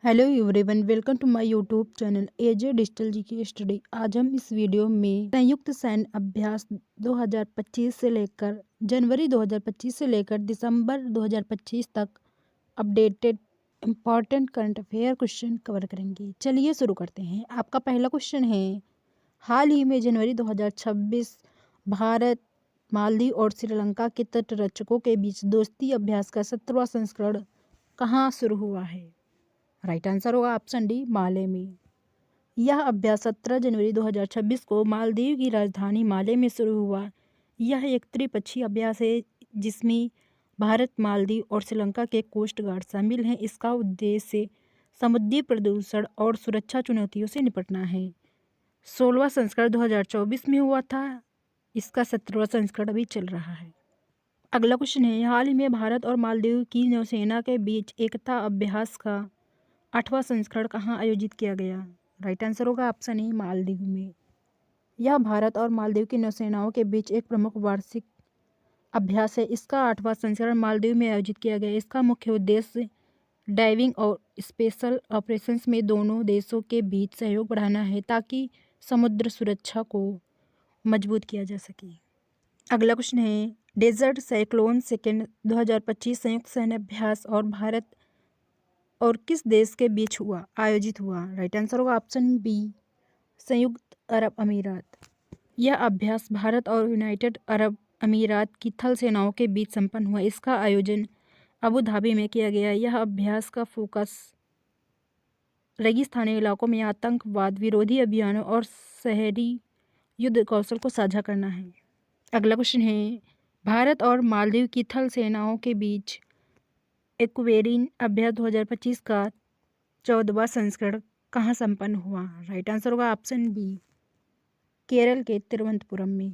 Hello everyone, welcome to my YouTube channel AJ digital जी की study. आज हम इस वीडियो में संयुक्त सैन्य अभ्यास 2025 से लेकर जनवरी 2025 से लेकर दिसंबर 2025 तक updated important current affair question cover करेंगे। चलिए शुरू करते हैं। आपका पहला क्वेश्चन है, हाल ही में जनवरी 2026 भारत, मालदीव और श्रीलंका के तटरक्षकों के बीच दोस्ती अभ्यास का 17वां संस्करण कहाँ शुरू हुआ है? राइट आंसर होगा ऑप्शन डी, माले में। यह अभ्यास 17 जनवरी 2026 को मालदीव की राजधानी माले में शुरू हुआ। यह एक त्रिपक्षीय अभ्यास है जिसमें भारत, मालदीव और श्रीलंका के कोस्ट गार्ड शामिल हैं। इसका उद्देश्य समुद्री प्रदूषण और सुरक्षा चुनौतियों से निपटना है। 16वां संस्करण 2024 में हुआ था। इसका 17वां संस्करण अभी चल रहा है। अगला क्वेश्चन है, हाल ही में भारत और मालदीव की नौसेना के बीच एकता अभ्यास का 8वां संस्करण कहाँ आयोजित किया गया? राइट आंसर होगा ऑप्शन ए, मालदीव में। यह भारत और मालदीव की नौसेनाओं के बीच एक प्रमुख वार्षिक अभ्यास है। इसका 8वां संस्करण मालदीव में आयोजित किया गया। इसका मुख्य उद्देश्य डाइविंग और स्पेशल ऑपरेशंस में दोनों देशों के बीच सहयोग बढ़ाना है ताकि समुद्र सुरक्षा को मजबूत किया जा सके। अगला क्वेश्चन है, डेजर्ट साइक्लोन सेकेंड 2025 संयुक्त सैन्य अभ्यास और भारत और किस देश के बीच आयोजित हुआ? राइट आंसर होगा ऑप्शन बी, संयुक्त अरब अमीरात। यह अभ्यास भारत और यूनाइटेड अरब अमीरात की थल सेनाओं के बीच संपन्न हुआ। इसका आयोजन अबू धाबी में किया गया। यह अभ्यास का फोकस रेगिस्तानी इलाकों में आतंकवाद विरोधी अभियानों और शहरी युद्ध कौशल को साझा करना है। अगला क्वेश्चन है, भारत और मालदीव की थल सेनाओं के बीच एक्वेरिन अभ्यास 2025 का 14वां संस्करण कहाँ संपन्न हुआ? राइट आंसर होगा ऑप्शन बी, केरल के तिरुवनंतपुरम में।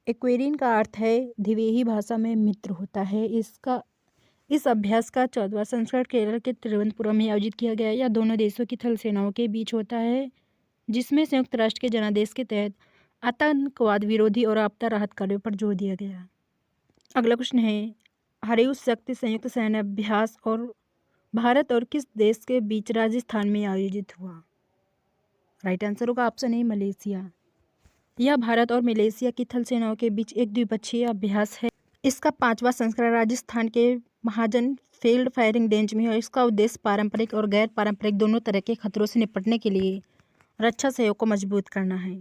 एक्वेरिन का अर्थ है द्विवेही भाषा में मित्र होता है। इस अभ्यास का 14वां संस्करण केरल के तिरुवनंतपुरम में आयोजित किया गया। यह दोनों देशों की थल सेनाओं के बीच होता है जिसमें संयुक्त राष्ट्र के जनादेश के तहत आतंकवाद विरोधी और आपदा राहत कार्यों पर जोर दिया गया। अगला क्वेश्चन है, हरित शक्ति संयुक्त सैन्य अभ्यास और भारत और किस देश के बीच राजस्थान में आयोजित हुआ? राइट आंसर होगा ऑप्शन ए, मलेशिया। यह भारत और मलेशिया की थल सेनाओं के बीच एक द्विपक्षीय अभ्यास है। इसका 5वां संस्करण राजस्थान के महाजन फील्ड फायरिंग रेंज में है। इसका उद्देश्य पारंपरिक और गैर पारंपरिक दोनों तरह के खतरों से निपटने के लिए रक्षा सहयोग को मजबूत करना है।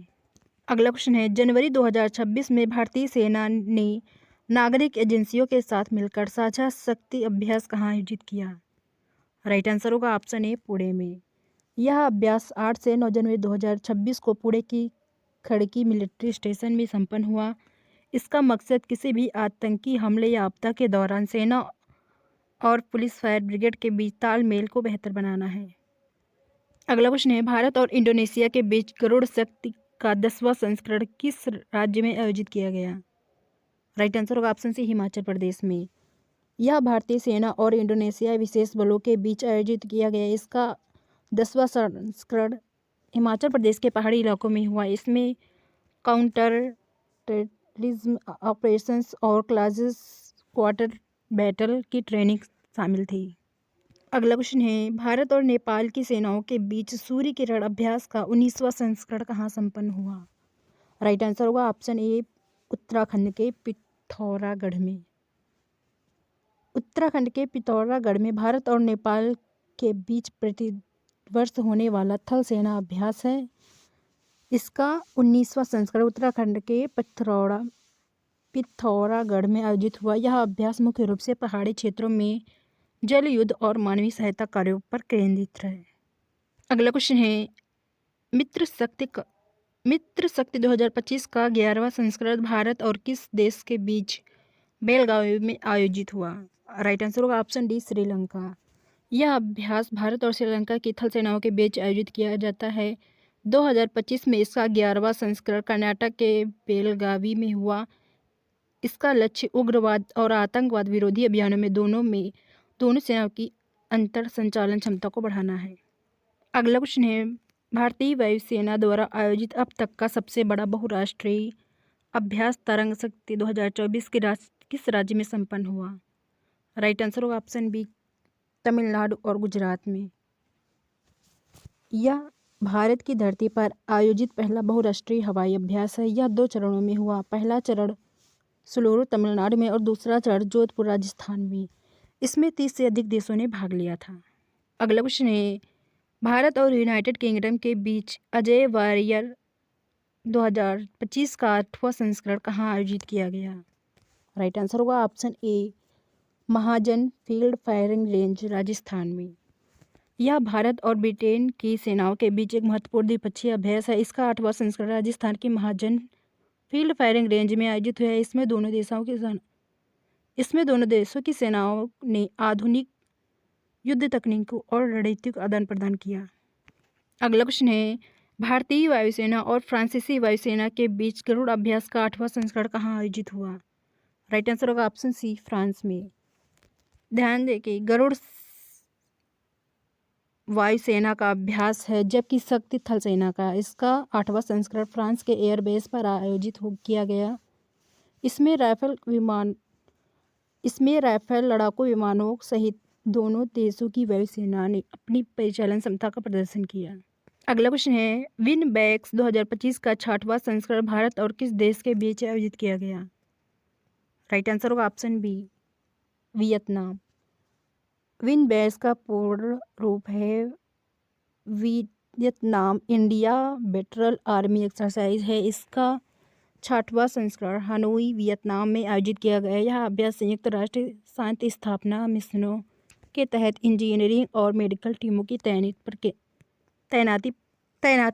अगला क्वेश्चन है, जनवरी 2026 में भारतीय सेना ने नागरिक एजेंसियों के साथ मिलकर साझा शक्ति अभ्यास कहाँ आयोजित किया? राइट आंसर होगा ऑप्शन ए, पुणे में। यह अभ्यास 8 से 9 जनवरी 2026 को पुणे की खड़की मिलिट्री स्टेशन में संपन्न हुआ। इसका मकसद किसी भी आतंकी हमले या आपदा के दौरान सेना और पुलिस फायर ब्रिगेड के बीच तालमेल को बेहतर बनाना है। अगला क्वेश्चन है, भारत और इंडोनेशिया के बीच गरुड़ शक्ति का 10वां संस्करण किस राज्य में आयोजित किया गया? राइट आंसर होगा ऑप्शन सी, हिमाचल प्रदेश में। यह भारतीय सेना और इंडोनेशिया विशेष बलों के बीच आयोजित किया गया। इसका 10वां संस्करण हिमाचल प्रदेश के पहाड़ी इलाकों में हुआ। इसमें काउंटर टेररिज्म ऑपरेशंस और क्लासेस क्वार्टर बैटल की ट्रेनिंग शामिल थी। अगला क्वेश्चन है, भारत और नेपाल की सेनाओं के बीच सूर्य किरण अभ्यास का 19वां संस्करण कहाँ संपन्न हुआ? राइट आंसर होगा ऑप्शन ए, उत्तराखंड के पिथौरागढ़ में। उत्तराखंड के पिथौरागढ़ में भारत और नेपाल के बीच प्रतिवर्ष होने वाला थल सेना अभ्यास है। इसका 19वां संस्करण उत्तराखंड के पिथौरागढ़ में आयोजित हुआ। यह अभ्यास मुख्य रूप से पहाड़ी क्षेत्रों में जल युद्ध और मानवीय सहायता कार्यों पर केंद्रित है। अगला क्वेश्चन है, मित्र शक्ति 2025 का 11वां संस्करण भारत और किस देश के बीच बेलगावी में आयोजित हुआ? राइट आंसर होगा ऑप्शन डी, श्रीलंका। यह अभ्यास भारत और श्रीलंका की थल सेनाओं के बीच आयोजित किया जाता है। 2025 में इसका 11वां संस्करण कर्नाटक के बेलगावी में हुआ। इसका लक्ष्य उग्रवाद और आतंकवाद विरोधी अभियानों में दोनों सेनाओं की अंतर संचालन क्षमता को बढ़ाना है। अगला क्वेश्चन है, भारतीय वायुसेना द्वारा आयोजित अब तक का सबसे बड़ा बहुराष्ट्रीय अभ्यास तरंग शक्ति 2024 किस राज्य में संपन्न हुआ? राइट आंसर होगा ऑप्शन बी, तमिलनाडु और गुजरात में। यह भारत की धरती पर आयोजित पहला बहुराष्ट्रीय हवाई अभ्यास है। यह 2 चरणों में हुआ। पहला चरण सुलूर तमिलनाडु में और दूसरा चरण जोधपुर राजस्थान में। इसमें 30 से अधिक देशों ने भाग लिया था। अगला क्वेश्चन है, भारत और यूनाइटेड किंगडम के बीच अजय वॉरियर 2025 का 8वां संस्करण कहाँ आयोजित किया गया? राइट आंसर होगा option A, Mahajan field firing range Rajasthan में। यह भारत और ब्रिटेन की सेनाओं के बीच एक महत्वपूर्ण द्विपक्षीय अभ्यास है। इसका 8वां संस्करण राजस्थान की महाजन फील्ड फायरिंग रेंज में आयोजित हुआ है। इसमें दोनों देशों की सेनाओं ने आधुनिक युद्ध तकनीकों और रणनीतिक आदान प्रदान किया। अगला क्वेश्चन है, भारतीय वायुसेना और फ्रांसीसी वायुसेना के बीच गरुड़ अभ्यास का 8वां संस्करण कहाँ आयोजित हुआ? राइट आंसर होगा ऑप्शन सी, फ्रांस में। ध्यान दें कि गरुड़ वायुसेना का अभ्यास है, जबकि शक्ति थल सेना का। इसका 8वां संस्करण फ्रांस के एयरबेस पर आयोजित किया गया। इसमें राइफल लड़ाकू विमानों सहित दोनों देशों की वायुसेना ने अपनी परिचालन क्षमता का प्रदर्शन किया। अगला क्वेश्चन है, विनबैक्स 2025 का 6वां संस्करण भारत और किस देश के बीच आयोजित किया गया? राइट आंसर होगा ऑप्शन बी, वियतनाम। विनबैक्स का पूर्ण रूप है Vietnam India battle army exercise है। इसका 6वां संस्करण हनोई वियतनाम में आयोजित किया गया। यह अभ्यास संयुक्त राष्ट्र शांति स्थापना मिशनों के तहत इंजीनियरिंग और मेडिकल टीमों की तैनाती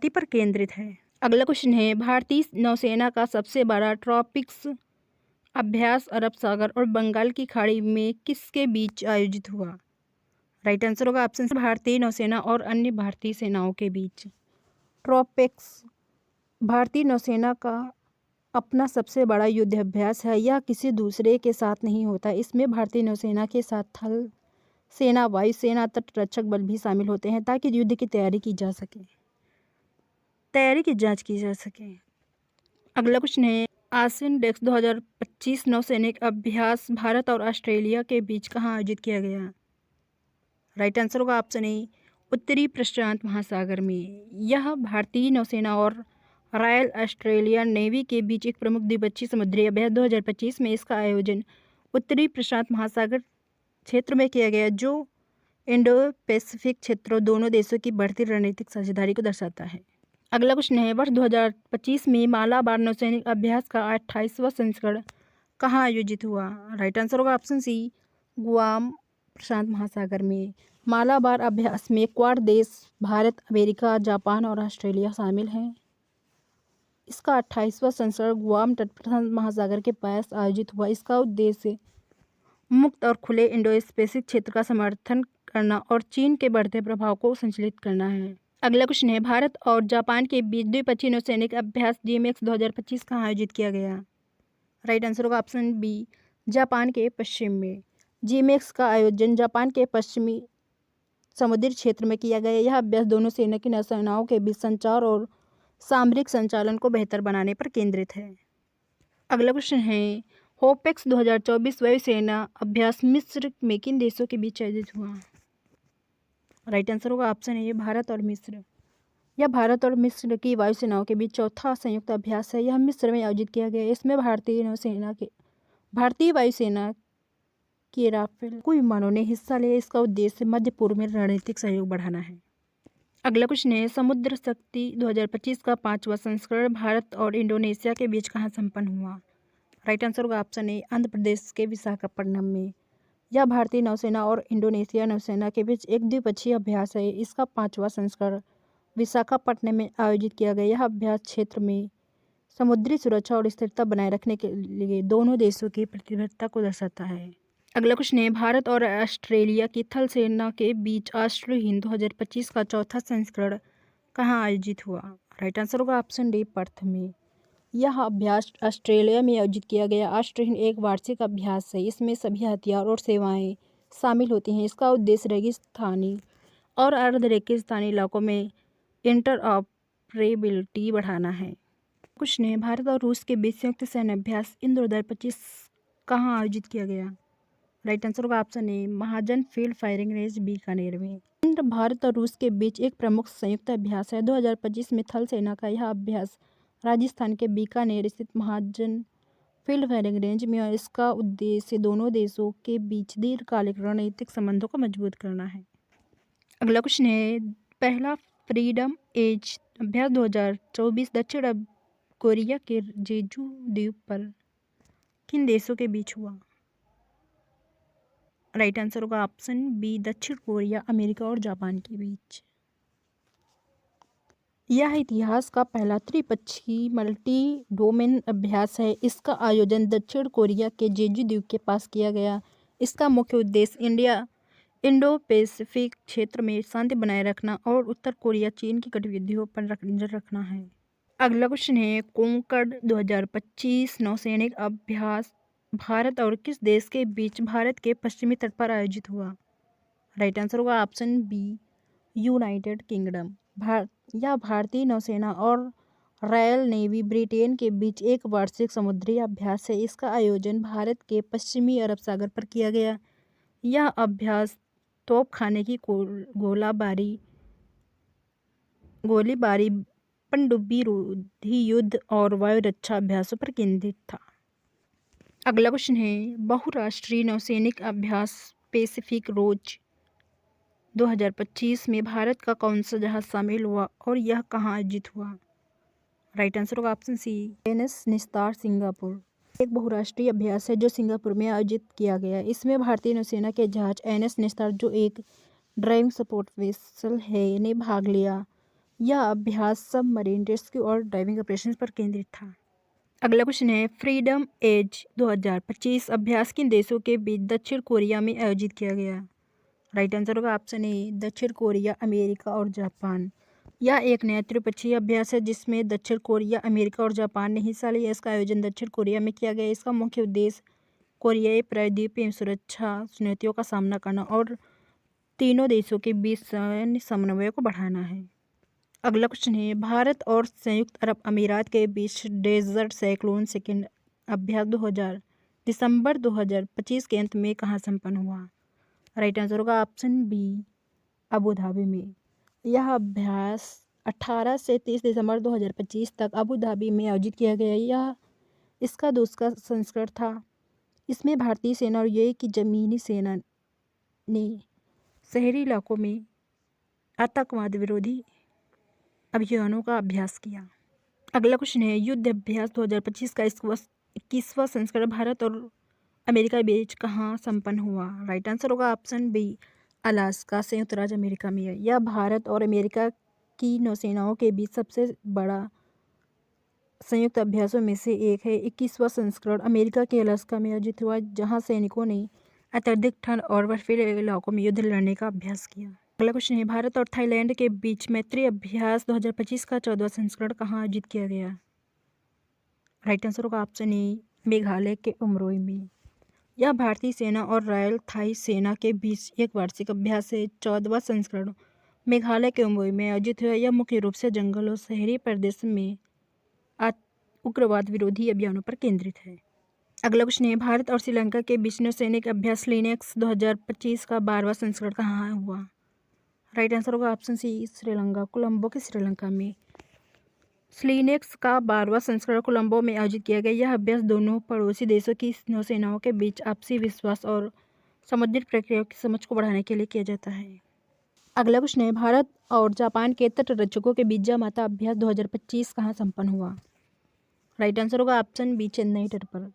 पर केंद्रित है। अगला क्वेश्चन है, भारतीय नौसेना का सबसे बड़ा ट्रॉपिक्स अभ्यास अरब सागर और बंगाल की खाड़ी में किसके बीच आयोजित हुआ? राइट आंसर होगा ऑप्शन सी, भारतीय नौसेना और अन्य भारतीय सेनाओं के बीच। ट्रॉपिक्स भारतीय नौसेना का अपना सबसे बड़ा युद्ध अभ्यास है। यह किसी दूसरे के साथ नहीं होता। इसमें भारतीय नौसेना के साथ थल सेना, वायुसेना, तटरक्षक बल भी शामिल होते हैं ताकि युद्ध की तैयारी की जांच की जा सके। अगला क्वेश्चन है, आसियान डेक्स 2025 नौसैनिक अभ्यास भारत और ऑस्ट्रेलिया के बीच कहाँ आयोजित किया गया? राइट आंसर होगा ऑप्शन ए, उत्तरी प्रशांत महासागर में। यह भारतीय नौसेना और रॉयल ऑस्ट्रेलियन नेवी के बीच एक प्रमुख द्विपक्षीय समुद्री अभ्यास 2025 में। इसका आयोजन उत्तरी प्रशांत महासागर क्षेत्र में किया गया, जो इंडो पैसिफिक क्षेत्रों दोनों देशों की बढ़ती रणनीतिक साझेदारी को दर्शाता है। अगला क्वेश्चन है, वर्ष 2025 में मालाबार नौसैनिक अभ्यास का 28वां संस्करण कहाँ आयोजित हुआ? राइट आंसर होगा ऑप्शन सी, गुआम प्रशांत महासागर में। मालाबार अभ्यास में क्वाड देश भारत, अमेरिका, जापान और ऑस्ट्रेलिया शामिल हैं। इसका 28वां संस्करण गुआम तट प्रशांत महासागर के पास आयोजित हुआ। इसका उद्देश्य मुक्त और खुले इंडो पैसिफिक क्षेत्र का समर्थन करना और चीन के बढ़ते प्रभाव को संचालित करना है। अगला क्वेश्चन है, भारत और जापान के बीच द्विपक्षीय नौसैनिक अभ्यास GMX 2025 कहाँ आयोजित किया गया? राइट आंसर होगा ऑप्शन बी, जापान के पश्चिम में। GMX का आयोजन जापान के पश्चिमी समुद्री क्षेत्र में किया गया। यह अभ्यास दोनों सेना की नौसेनाओं के बीच संचार और सामरिक संचालन को बेहतर बनाने पर केंद्रित है। अगला क्वेश्चन है, होपेक्स 2024 वायुसेना अभ्यास मिस्र में किन देशों के बीच आयोजित हुआ? राइट आंसर होगा ऑप्शन ए, भारत और मिस्र। यह भारत और मिस्र की वायुसेनाओं के बीच चौथा संयुक्त अभ्यास है। यह मिस्र में आयोजित किया गया। इसमें भारतीय वायुसेना के राफेल विमानों ने हिस्सा लिया। इसका उद्देश्य मध्य पूर्व में रणनीतिक सहयोग बढ़ाना है। अगला क्वेश्चन है, समुद्र शक्ति 2025 का 5वां संस्करण भारत और इंडोनेशिया के बीच कहाँ संपन्न हुआ? राइट आंसर होगा ऑप्शन ए, आंध्र प्रदेश के विशाखापट्टनम में। यह भारतीय नौसेना और इंडोनेशिया नौसेना के बीच एक द्विपक्षीय अभ्यास है। इसका 5वां संस्करण विशाखापट्टनम में आयोजित किया गया। यह अभ्यास क्षेत्र में समुद्री सुरक्षा और स्थिरता बनाए रखने के लिए दोनों देशों की प्रतिबद्धता को दर्शाता है। अगला क्वेश्चन है, भारत और ऑस्ट्रेलिया की थल सेना के बीच ऑस्ट्रो हिंद 2025 का चौथा संस्करण कहाँ आयोजित हुआ? राइट आंसर होगा ऑप्शन डी, पर्थ में। यह अभ्यास ऑस्ट्रेलिया में आयोजित किया गया। ऑस्ट्रो हिंद एक वार्षिक अभ्यास है। इसमें सभी हथियार और सेवाएं शामिल होती हैं। इसका उद्देश्य रेगिस्तानी और अर्ध रेगिस्तानी इलाकों में इंटरऑपरेबिलिटी बढ़ाना है। क्वेश्चन है, भारत और रूस के बीच संयुक्त सैन्य अभ्यास इंद्र 2025 कहाँ आयोजित किया गया? राइट आंसर होगा option A Mahajan field firing range Bikaner में। भारत और रूस के बीच एक प्रमुख संयुक्त अभ्यास है। 2025 में थल सेना का यह अभ्यास राजस्थान के बीकानेर स्थित महाजन फील्ड फायरिंग रेंज में, और इसका उद्देश्य दोनों देशों के बीच दीर्घकालिक रणनीतिक संबंधों को मजबूत करना है। अगला क्वेश्चन है, पहला फ्रीडम एज अभ्यास 2024 दक्षिण कोरिया के जेजू द्वीप पर किन देशों के बीच हुआ? राइट आंसर होगा ऑप्शन बी दक्षिण कोरिया, अमेरिका और जापान के बीच। यह इतिहास का पहला त्रिपक्षीय मल्टी डोमेन अभ्यास है। इसका आयोजन दक्षिण कोरिया के जेजू द्वीप के पास किया गया। इसका मुख्य उद्देश्य इंडो पैसिफिक क्षेत्र में शांति बनाए रखना और उत्तर कोरिया चीन की गतिविधियों पर नजर रखना है। अगला क्वेश्चन है, कोंकण 2025 नौसैनिक अभ्यास भारत और किस देश के बीच भारत के पश्चिमी तट पर आयोजित हुआ? राइट आंसर होगा ऑप्शन बी यूनाइटेड किंगडम। यह भारतीय नौसेना और रॉयल नेवी ब्रिटेन के बीच एक वार्षिक समुद्री अभ्यास है। इसका आयोजन भारत के पश्चिमी अरब सागर पर किया गया। यह अभ्यास तोपखाने की गोलीबारी, पनडुब्बी रोधी युद्ध और वायु रक्षा अभ्यासों पर केंद्रित था। अगला क्वेश्चन है, बहुराष्ट्रीय नौसैनिक अभ्यास पैसिफिक रोज 2025 में भारत का कौन सा जहाज शामिल हुआ और यह कहाँ आयोजित हुआ? राइट आंसर होगा ऑप्शन सी एनएस निस्तार सिंगापुर। एक बहुराष्ट्रीय अभ्यास है जो सिंगापुर में आयोजित किया गया। इसमें भारतीय नौसेना के जहाज एनएस निस्तार, जो एक ड्राइविंग सपोर्ट वेसल है, ने भाग लिया। यह अभ्यास सबमरीन रेस्क्यू और डाइविंग ऑपरेशंस पर केंद्रित था। अगला क्वेश्चन है, फ्रीडम एज 2025 अभ्यास किन देशों के बीच दक्षिण कोरिया में आयोजित किया गया? राइट आंसर होगा ऑप्शन ए दक्षिण कोरिया, अमेरिका और जापान। यह एक नया त्रिपक्षीय अभ्यास है जिसमें दक्षिण कोरिया, अमेरिका और जापान ने हिस्सा लिया। इसका आयोजन दक्षिण कोरिया में किया गया। इसका मुख्य उद्देश्य कोरियाई प्रायद्वीपीय सुरक्षा चुनौतियों का सामना करना और तीनों देशों के बीच सैन्य समन्वय को बढ़ाना है। अगला क्वेश्चन है, भारत और संयुक्त अरब अमीरात के बीच डेजर्ट साइक्लोन सेकंड अभ्यास दिसंबर 2025 के अंत में कहाँ संपन्न हुआ? राइट आंसर होगा ऑप्शन बी अबू धाबी में। यह अभ्यास 18 से 30 दिसंबर 2025 तक अबू धाबी में आयोजित किया गया। यह इसका दूसरा संस्करण था। इसमें भारतीय सेना और यूएई की जमीनी सेना ने शहरी इलाकों में आतंकवाद विरोधी अभियानों का अभ्यास किया। अगला क्वेश्चन है, युद्ध अभ्यास 2025 का 21वां संस्करण भारत और अमेरिका के बीच कहाँ संपन्न हुआ? राइट आंसर होगा ऑप्शन बी अलास्का, संयुक्त राज्य अमेरिका में है। यह भारत और अमेरिका की नौसेनाओं के बीच सबसे बड़ा संयुक्त अभ्यासों में से एक है। 21वां संस्करण अमेरिका के अलास्का में आयोजित हुआ, जहां सैनिकों ने अत्यधिक ठंड और बर्फीले इलाकों में युद्ध लड़ने का अभ्यास किया। अगला क्वेश्चन है, भारत और थाईलैंड के बीच मैत्री अभ्यास 2025 का 14वां संस्करण कहाँ आयोजित किया गया? राइट आंसर होगा ऑप्शन ए मेघालय के उमरोई में। यह भारतीय सेना और रॉयल थाई सेना के बीच एक वार्षिक अभ्यास है। 14वां संस्करण मेघालय के उमरोई में आयोजित हुआ। यह मुख्य रूप से जंगल और शहरी प्रदेश में उग्रवाद विरोधी अभियानों पर केंद्रित है। अगला क्वेश्चन है, भारत और श्रीलंका के बीच नौसैनिक अभ्यास लिनेक्स 2025 का 12वां संस्करण कहाँ हुआ? राइट आंसर होगा ऑप्शन सी श्रीलंका, कोलंबो के श्रीलंका में। स्लीनेक्स का 12वां संस्करण कोलंबो में आयोजित किया गया। यह अभ्यास दोनों पड़ोसी देशों की नौसेनाओं के बीच आपसी विश्वास और समुद्री प्रक्रियाओं की समझ को बढ़ाने के लिए किया जाता है। अगला क्वेश्चन है, भारत और जापान के तटरक्षकों के बीच जामाता अभ्यास 2025 कहाँ संपन्न हुआ? राइट आंसर होगा ऑप्शन बी चेन्नई तट पर।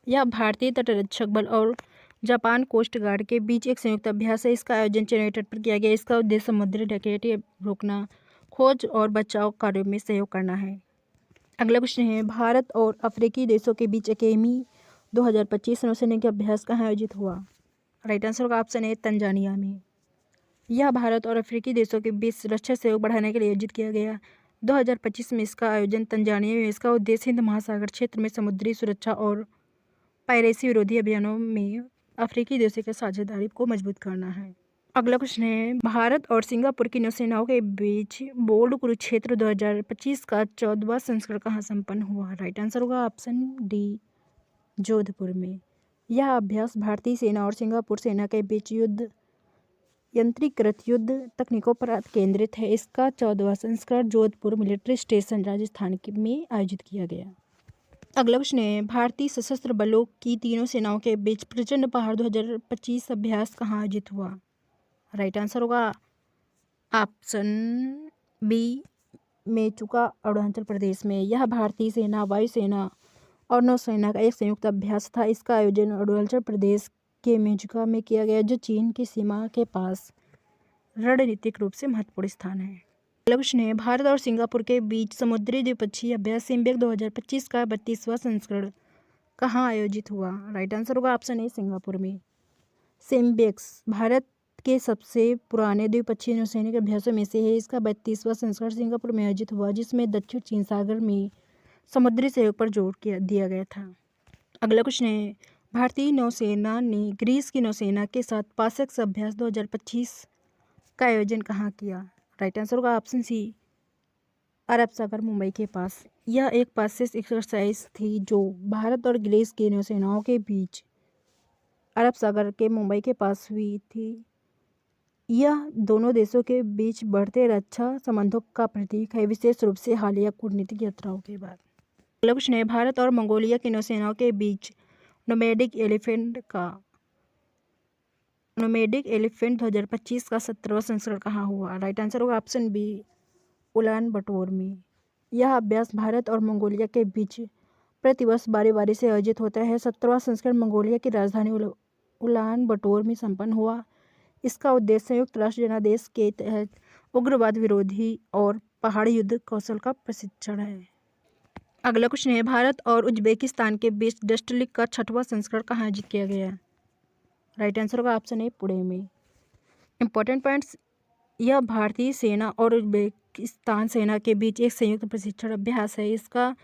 यह भारतीय तटरक्षक बल और जापान कोस्ट गार्ड के बीच एक संयुक्त अभ्यास है। इसका आयोजन चेन्नई तट पर किया गया। इसका उद्देश्य समुद्री डकैती रोकना, खोज और बचाव कार्यों में सहयोग करना है। अगला क्वेश्चन है, भारत और अफ्रीकी देशों के बीच अकेमी 2025 नौसैनिक अभ्यास कहाँ आयोजित हुआ? राइट आंसर होगा ऑप्शन ए तंजानिया में। यह भारत और अफ्रीकी देशों के बीच रक्षा सहयोग बढ़ाने के लिए आयोजित किया गया। 2025 में इसका आयोजन तंजानिया में। इसका उद्देश्य हिंद महासागर क्षेत्र में समुद्री सुरक्षा और पायरेसी विरोधी अभियानों में अफ्रीकी देशों की साझेदारी को मजबूत करना है। अगला क्वेश्चन है, भारत और सिंगापुर की नौसेनाओं के बीच बोल्ड कुरुक्षेत्र 2025 का 14वां संस्करण कहाँ संपन्न हुआ? राइट आंसर होगा ऑप्शन डी जोधपुर में। यह अभ्यास भारतीय सेना और सिंगापुर सेना के बीच यंत्रीकृत युद्ध तकनीकों पर केंद्रित है। इसका 14वां संस्करण जोधपुर मिलिट्री स्टेशन राजस्थान में आयोजित किया गया। अगला क्वेश्चन है, भारतीय सशस्त्र बलों की तीनों सेनाओं के बीच प्रचंड पहाड़ 2025 अभ्यास कहाँ आयोजित हुआ? राइट आंसर होगा ऑप्शन बी, मेचुका अरुणाचल प्रदेश में। यह भारतीय सेना, वायुसेना और नौसेना का एक संयुक्त अभ्यास था। इसका आयोजन अरुणाचल प्रदेश के मेचुका में किया गया, जो चीन की सीमा के पास रणनीतिक रूप से महत्वपूर्ण स्थान है। अगला क्वेश्चन है, भारत और सिंगापुर के बीच समुद्री द्विपक्षीय अभ्यास सिम्बियक 2025 का 32वां संस्करण कहाँ आयोजित हुआ? राइट आंसर होगा ऑप्शन ए, सिंगापुर में। सिम्बियक्स भारत के सबसे पुराने द्विपक्षीय नौसैनिक अभ्यासों में से है। इसका 32वां संस्करण सिंगापुर में आयोजित हुआ, जिसमें दक्षिण चीन सागर में समुद्री सहयोग पर जोर दिया गया था। अगला क्वेश्चन है, भारतीय नौसेना ने ग्रीस की नौसेना के साथ पासेक्स अभ्यास 2025 का आयोजन कहाँ किया? राइट आंसर होगा ऑप्शन सी, अरब सागर मुंबई के पास। यह एक पासेक्स एक्सरसाइज थी जो भारत और ग्रीस की नौसेनाओं के बीच अरब सागर के मुंबई के पास हुई थी। यह दोनों देशों के बीच बढ़ते रक्षा संबंधों का प्रतीक है, विशेष रूप से हालिया कूटनीतिक यात्राओं के बाद। अगला क्वेश्चन है, भारत और मंगोलिया की नौसेनाओं के बीच नोमैडिक एलिफेंट 2025 का 17वां संस्करण कहाँ हुआ? राइट आंसर होगा ऑप्शन बी, उलान बटोर में। यह अभ्यास भारत और मंगोलिया के बीच प्रतिवर्ष बारी बारी से आयोजित होता है। 17वां संस्करण मंगोलिया की राजधानी उलान बटोर में संपन्न हुआ। इसका उद्देश्य संयुक्त राष्ट्र जनादेश के तहत उग्रवाद विरोधी और पहाड़ी युद्ध कौशल का प्रशिक्षण है। अगला क्वेश्चन है, भारत और उज्बेकिस्तान के बीच डस्ट लीग का 6वां संस्करण कहाँ आयोजित किया गया? राइट आंसर होगा ऑप्शन ए, पुणे में। इंपॉर्टेंट पॉइंट्स, यह भारतीय सेना और उज्बेकिस्तान सेना के बीच एक संयुक्त प्रशिक्षण अभ्यास है। इसका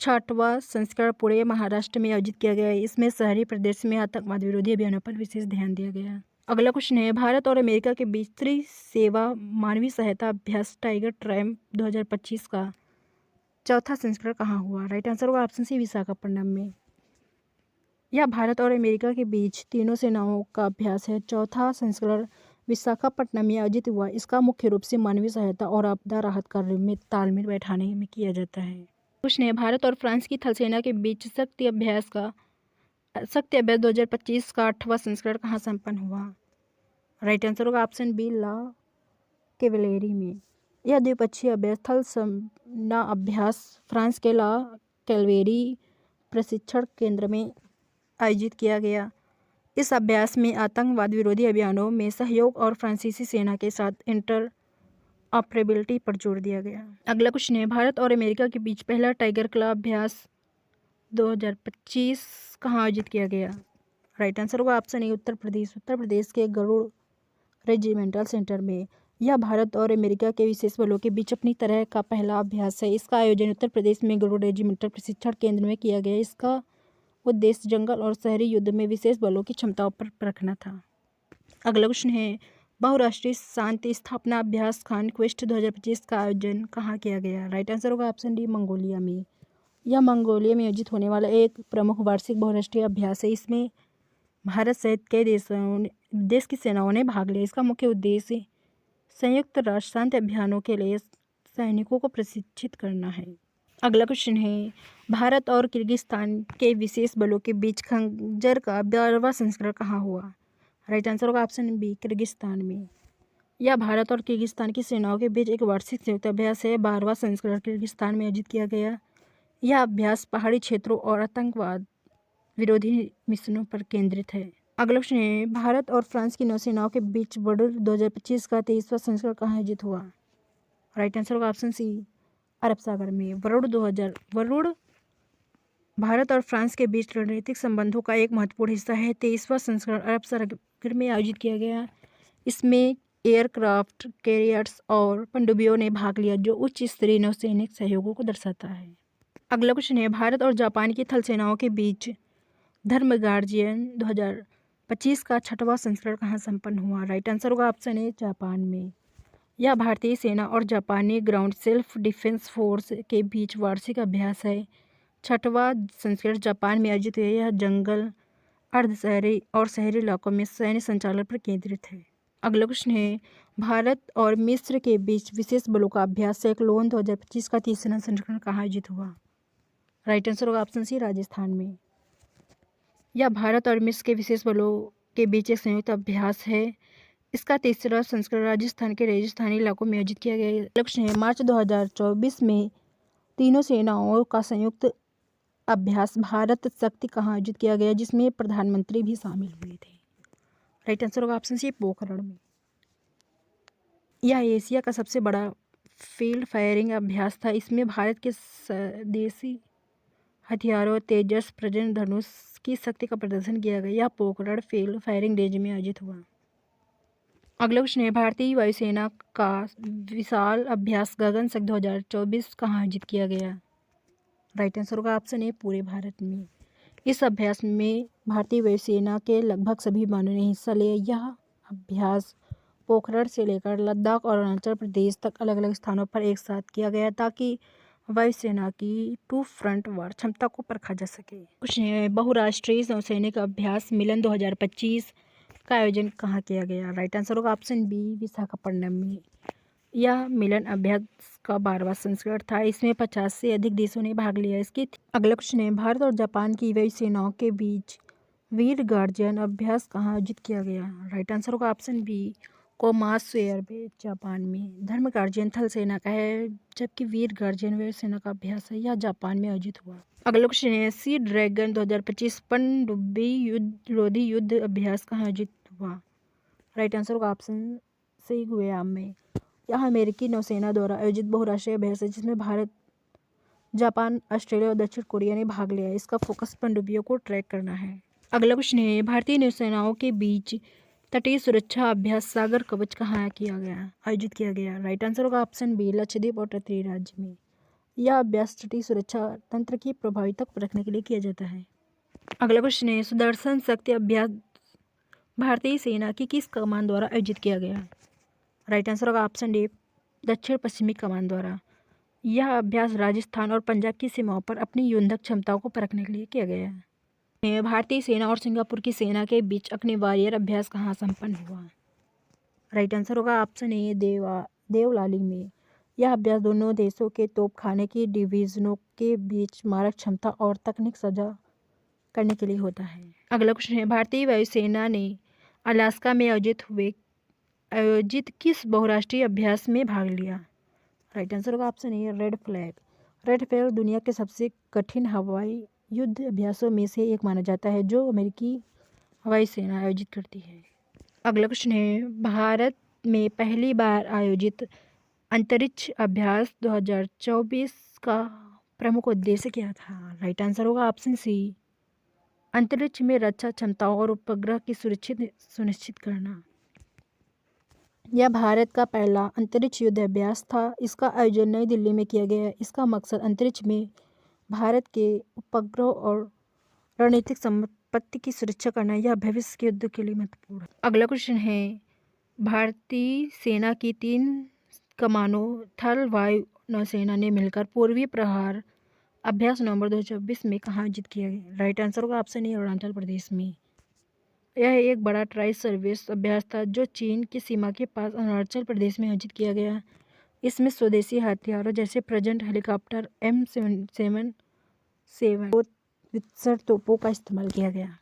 6वां संस्करण पुणे महाराष्ट्र में आयोजित किया गया है। इसमें शहरी प्रदेश में आतंकवाद विरोधी अभियानों पर विशेष ध्यान दिया गया। अगला क्वेश्चन है, भारत और अमेरिका के बीच त्रिसेवा मानवीय सहायता अभ्यास टाइगर ट्रैम्प 2025 का 4था संस्करण कहाँ हुआ? राइट आंसर होगा ऑप्शन सी, विशाखापट्टनम में। यह भारत और अमेरिका के बीच तीनों सेनाओं का अभ्यास है। 4था संस्करण विशाखापट्टनम में आयोजित हुआ। इसका मुख्य रूप से मानवीय सहायता और आपदा राहत कार्यों में तालमेल बैठाने में किया जाता है। क्वेश्चन है, भारत और फ्रांस की थल सेना के बीच शक्ति अभ्यास 2025 का 8वां संस्करण कहाँ संपन्न हुआ? राइट आंसर होगा ऑप्शन बी, ला कैवेलेरी में। यह द्विपक्षीय अभ्यास थल सेना अभ्यास फ्रांस के ला कैवेलेरी प्रशिक्षण केंद्र में आयोजित किया गया। इस अभ्यास में आतंकवाद विरोधी अभियानों में सहयोग और फ्रांसीसी सेना के साथ इंटर ऑपरेबिलिटी पर जोर दिया गया। अगला क्वेश्चन है, भारत और अमेरिका के बीच पहला टाइगर क्लब अभ्यास 2025 कहाँ आयोजित किया गया? राइट आंसर होगा ऑप्शन ए, उत्तर प्रदेश के गरुड़ रेजिमेंटल सेंटर में। यह भारत और अमेरिका के विशेष बलों के बीच अपनी तरह का पहला अभ्यास है। इसका आयोजन उत्तर प्रदेश में गरुड़ रेजिमेंटल प्रशिक्षण केंद्र में किया गया। इसका उद्देश्य जंगल और शहरी युद्ध में विशेष बलों की क्षमताओं पर परखना था। अगला क्वेश्चन है, बहुराष्ट्रीय शांति स्थापना अभ्यास कॉन्क्वेस्ट 2025 का आयोजन कहाँ किया गया? राइट आंसर होगा ऑप्शन डी, मंगोलिया में। यह मंगोलिया में आयोजित होने वाला एक प्रमुख वार्षिक बहुराष्ट्रीय अभ्यास है। इसमें भारत सहित कई देश की सेनाओं ने भाग लिया। इसका मुख्य उद्देश्य संयुक्त राष्ट्र शांति अभियानों के लिए सैनिकों को प्रशिक्षित करना है। अगला क्वेश्चन है, भारत और किर्गिस्तान के विशेष बलों के बीच खंजर का 12वां संस्करण कहाँ हुआ? राइट आंसर होगा ऑप्शन बी, किर्गिस्तान में। यह भारत और किर्गिस्तान की सेनाओं के बीच एक वार्षिक संयुक्त अभ्यास है। 12वां संस्करण किर्गिस्तान में आयोजित किया गया। यह अभ्यास पहाड़ी क्षेत्रों और आतंकवाद विरोधी मिशनों पर केंद्रित है। अगला क्वेश्चन है, भारत और फ्रांस की नौसेनाओं के बीच वरुण 2025 का 23वां संस्करण कहाँ आयोजित हुआ? राइट आंसर होगा ऑप्शन सी, अरब सागर में। वरुण भारत और फ्रांस के बीच रणनीतिक संबंधों का एक महत्वपूर्ण हिस्सा है। 23वां संस्करण अरब सागर में आयोजित किया गया। इसमें एयरक्राफ्ट कैरियर्स और पनडुब्बियों ने भाग लिया, जो उच्च स्तरीय नौसैनिक सहयोगों को दर्शाता है। अगला क्वेश्चन है, भारत और जापान की थल सेनाओं के बीच धर्म गार्जियन 2025 का 6वां संस्करण कहाँ संपन्न हुआ? राइट आंसर होगा ऑप्शन ए, जापान में। यह भारतीय सेना और जापानी ग्राउंड सेल्फ डिफेंस फोर्स के बीच वार्षिक अभ्यास है। 6वां संस्करण जापान में आयोजित हुआ। यह जंगल अर्ध शहरी और शहरी इलाकों में सैन्य संचालन पर केंद्रित है। अगला क्वेश्चन है, भारत और मिस्र के बीच विशेष बलों का अभ्यास साइक्लोन 2025 का तीसरा संस्करण कहाँ आयोजित हुआ? राइट आंसर होगा ऑप्शन सी, राजस्थान में। यह भारत और मिस्र के विशेष बलों के बीच एक संयुक्त अभ्यास है। इसका तीसरा संस्करण राजस्थान के रेगिस्तानी इलाकों में आयोजित किया गया। लक्ष्य है, मार्च 2024 में तीनों सेनाओं का संयुक्त अभ्यास भारत शक्ति कहाँ आयोजित किया गया, जिसमें प्रधानमंत्री भी शामिल हुए थे? राइट आंसर होगा ऑप्शन सी, पोखरण में। यह एशिया का सबसे बड़ा फील्ड फायरिंग अभ्यास था। इसमें भारत के स्वदेशी हथियारों तेजस प्रजन धनुष की शक्ति का प्रदर्शन किया गया। यह पोखरण फील्ड फायरिंग रेंज में आयोजित हुआ। अगला क्वेश्चन है, भारतीय वायुसेना का विशाल अभ्यास गगनयान 2024 कहाँ आयोजित किया गया? राइट आंसर होगा ऑप्शन ए, पूरे भारत में। इस अभ्यास में भारतीय वायुसेना के लगभग सभी विमानों ने हिस्सा लिया। यह अभ्यास पोखरण से लेकर लद्दाख और अरुणाचल प्रदेश तक अलग अलग स्थानों पर एक साथ किया गया ताकि वायुसेना की टू फ्रंट वार क्षमता को परखा जा सके। कुछ बहुराष्ट्रीय नौसैनिक अभ्यास मिलन 2025 का आयोजन कहाँ किया गया? राइट आंसर होगा ऑप्शन बी, विशाखापट्टनम में। यह मिलन अभ्यास का 12वां संस्करण था। इसमें 50 से अधिक देशों ने भाग लिया। इसके अगला क्वेश्चन है, भारत और जापान की वायुसेनाओं के बीच वीर गार्जियन अभ्यास कहाँ आयोजित किया गया? राइट आंसर होगा option B, Komatsu airbase, Japan में। धर्म गार्जियन थल सेना का है, जबकि वीर गार्जियन वायुसेना का अभ्यास है। यह जापान में आयोजित हुआ। अगला क्वेश्चन है, सी ड्रैगन 2025 पनडुब्बी विरोधी युद्ध अभ्यास कहाँ आयोजित हुआ? राइट आंसर होगा ऑप्शन सी, गुयाम में। यह अमेरिकी नौसेना द्वारा आयोजित बहुराष्ट्रीय अभ्यास है, जिसमें भारत, जापान, ऑस्ट्रेलिया और दक्षिण कोरिया ने भाग लिया। इसका फोकस पनडुब्बियों को ट्रैक करना है। अगला क्वेश्चन है, भारतीय नौसेनाओं के बीच तटीय सुरक्षा अभ्यास सागर कवच कहाँ आयोजित किया गया? राइट आंसर होगा ऑप्शन बी, लक्षद्वीप और तटीय राज्य में। यह अभ्यास तटीय सुरक्षा तंत्र की प्रभाविता को परखने के लिए किया जाता है। अगला क्वेश्चन है, सुदर्शन शक्ति अभ्यास भारतीय सेना की किस कमान द्वारा आयोजित किया गया? राइट आंसर होगा ऑप्शन डी, दक्षिण पश्चिमी कमान द्वारा। यह अभ्यास राजस्थान और पंजाब की सीमाओं पर अपनी युद्धक क्षमताओं को परखने के लिए किया गया है। भारतीय सेना और सिंगापुर की सेना के बीच अग्नि वॉरियर अभ्यास कहाँ संपन्न हुआ? राइट आंसर होगा ऑप्शन ए, देवलाली में। यह अभ्यास दोनों देशों के तोपखाने की डिवीजनों के बीच मारक क्षमता और तकनीक साझा करने के लिए होता है। अगला क्वेश्चन है, भारतीय वायुसेना ने अलास्का में आयोजित किस बहुराष्ट्रीय अभ्यास में भाग लिया? राइट आंसर होगा option A, red flag. Red flag दुनिया के सबसे कठिन हवाई युद्ध अभ्यासों में से एक माना जाता है, जो अमेरिकी हवाई सेना आयोजित करती है। अगला क्वेश्चन है, भारत में पहली बार आयोजित अंतरिक्ष अभ्यास 2024 का प्रमुख उद्देश्य क्या था? राइट आंसर होगा ऑप्शन सी, अंतरिक्ष में रक्षा क्षमताओं और उपग्रह की सुनिश्चित करना। यह भारत का पहला अंतरिक्ष युद्ध अभ्यास था। इसका आयोजन नई दिल्ली में किया गया। इसका मकसद अंतरिक्ष में भारत के उपग्रह और रणनीतिक संपत्ति की सुरक्षा करना। यह भविष्य के युद्ध के लिए महत्वपूर्ण है। अगला क्वेश्चन है, भारतीय सेना की 3 कमानों थल वायु नौसेना ने मिलकर पूर्वी प्रहार अभ्यास नवंबर 2024 में कहाँ आयोजित किया गया? राइट आंसर होगा ऑप्शन ए, अरुणाचल प्रदेश में। यह एक बड़ा ट्राई सर्विस अभ्यास था जो चीन की सीमा के पास अरुणाचल प्रदेश में आयोजित किया गया। इसमें स्वदेशी हथियारों जैसे प्रजंट हेलीकॉप्टर M777 वित्सर तोपों का इस्तेमाल किया गया।